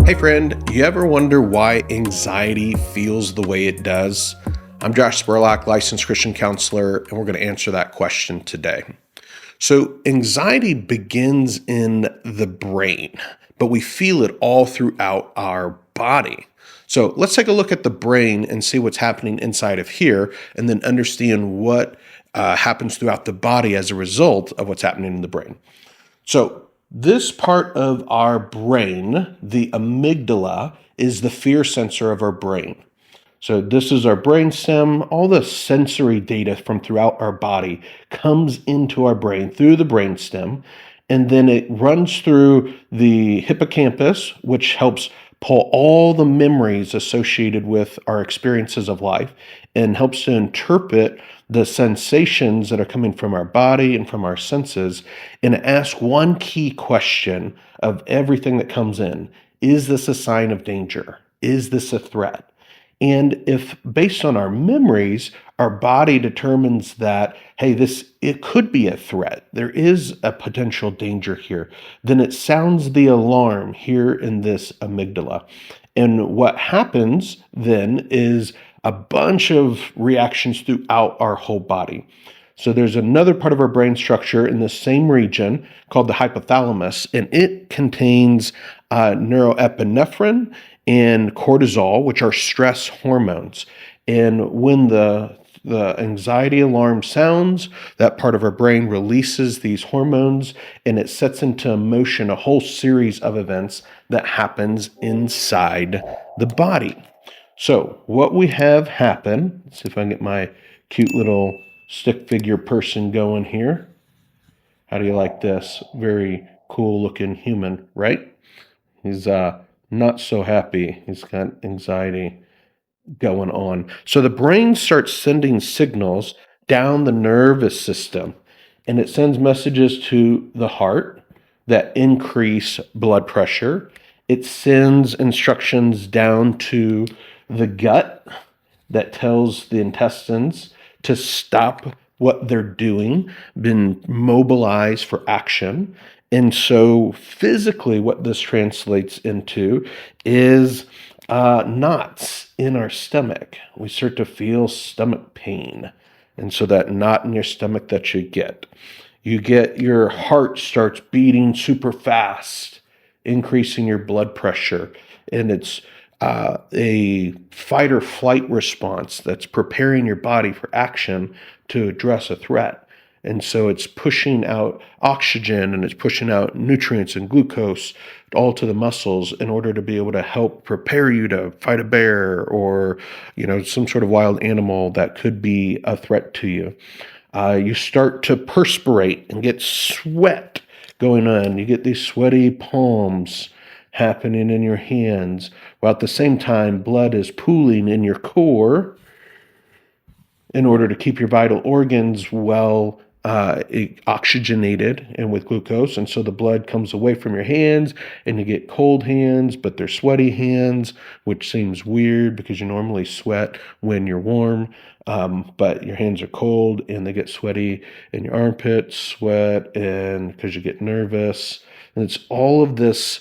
Hey friend, you ever wonder why anxiety feels the way it does? I'm Josh Spurlock, licensed Christian counselor, and we're going to answer that question today. So, anxiety begins in the brain, but we feel it all throughout our body. So, let's take a look at the brain and see what's happening inside of here, and then understand what happens throughout the body as a result of what's happening in the brain. So, this part of our brain, the amygdala, is the fear sensor of our brain. So, this is our brain stem. All the sensory data from throughout our body comes into our brain through the brain stem, and then it runs through the hippocampus, which helps pull all the memories associated with our experiences of life and helps to interpret the sensations that are coming from our body and from our senses and ask one key question of everything that comes in. Is this a sign of danger? Is this a threat? And if based on our memories, our body determines that, hey, it could be a threat, there is a potential danger here, then it sounds the alarm here in this amygdala. And what happens then is a bunch of reactions throughout our whole body. So there's another part of our brain structure in the same region called the hypothalamus, and it contains neuroepinephrine and cortisol, which are stress hormones. And when the anxiety alarm sounds, that part of our brain releases these hormones and it sets into motion a whole series of events that happens inside the body. So what we have happen, let's see if I can get my cute little stick figure person going here. How do you like this? Very cool looking human, right? He's not so happy. He's got anxiety going on. So the brain starts sending signals down the nervous system, and it sends messages to the heart that increase blood pressure. It sends instructions down to the gut that tells the intestines to stop what they're doing, been mobilized for action. And so, physically, what this translates into is knots in our stomach. We start to feel stomach pain. And so, that knot in your stomach that you get your heart starts beating super fast, increasing your blood pressure. And it's a fight or flight response that's preparing your body for action to address a threat. And so it's pushing out oxygen and it's pushing out nutrients and glucose all to the muscles in order to be able to help prepare you to fight a bear or, some sort of wild animal that could be a threat to you. You start to perspirate and get sweat going on. You get these sweaty palms happening in your hands, while at the same time, blood is pooling in your core in order to keep your vital organs well oxygenated and with glucose. And so the blood comes away from your hands and you get cold hands, but they're sweaty hands, which seems weird because you normally sweat when you're warm. But your hands are cold and they get sweaty in your armpits, sweat, and because you get nervous. And it's all of this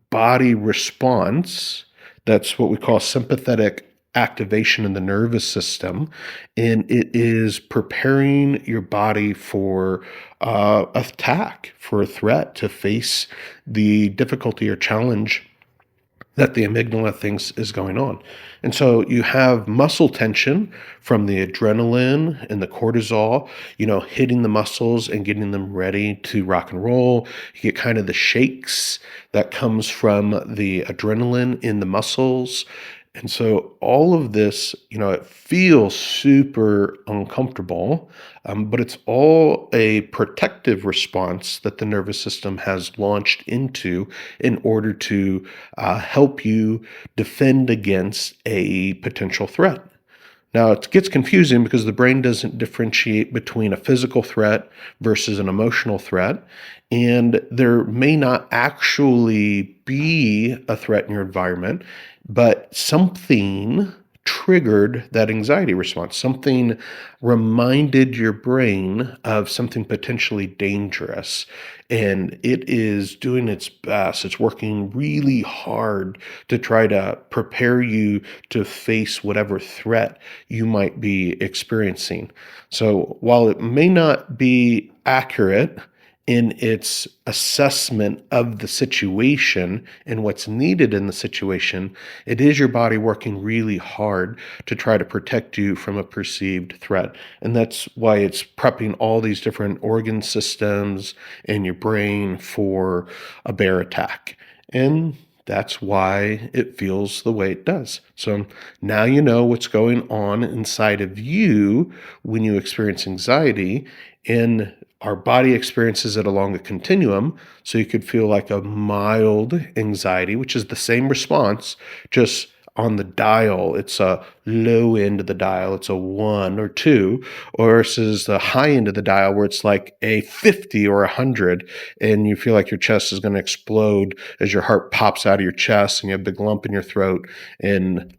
body response. That's what we call sympathetic activation in the nervous system, and it is preparing your body for attack, for a threat, to face the difficulty or challenge that the amygdala thinks is going on. And so you have muscle tension from the adrenaline and the cortisol, hitting the muscles and getting them ready to rock and roll. You get kind of the shakes that comes from the adrenaline in the muscles. And so all of this, it feels super uncomfortable, but it's all a protective response that the nervous system has launched into in order to help you defend against a potential threat. Now, it gets confusing because the brain doesn't differentiate between a physical threat versus an emotional threat. And there may not actually be a threat in your environment, but something triggered that anxiety response. Something reminded your brain of something potentially dangerous, and it is doing its best. It's working really hard to try to prepare you to face whatever threat you might be experiencing. So while it may not be accurate in its assessment of the situation and what's needed in the situation, it is your body working really hard to try to protect you from a perceived threat. And that's why it's prepping all these different organ systems in your brain for a bear attack. And that's why it feels the way it does. So now you know what's going on inside of you when you experience anxiety, and our body experiences it along a continuum. So you could feel like a mild anxiety, which is the same response, just on the dial, it's a low end of the dial, it's a 1 or 2, or versus the high end of the dial where it's like a 50 or 100, and you feel like your chest is going to explode as your heart pops out of your chest and you have a big lump in your throat, and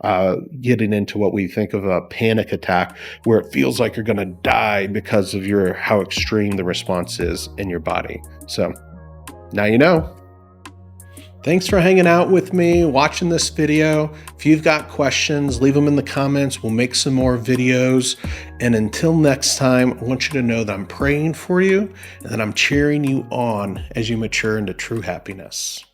getting into what we think of a panic attack where it feels like you're going to die because of how extreme the response is in your body. So now you know. Thanks for hanging out with me, watching this video. If you've got questions, leave them in the comments. We'll make some more videos. And until next time, I want you to know that I'm praying for you and that I'm cheering you on as you mature into true happiness.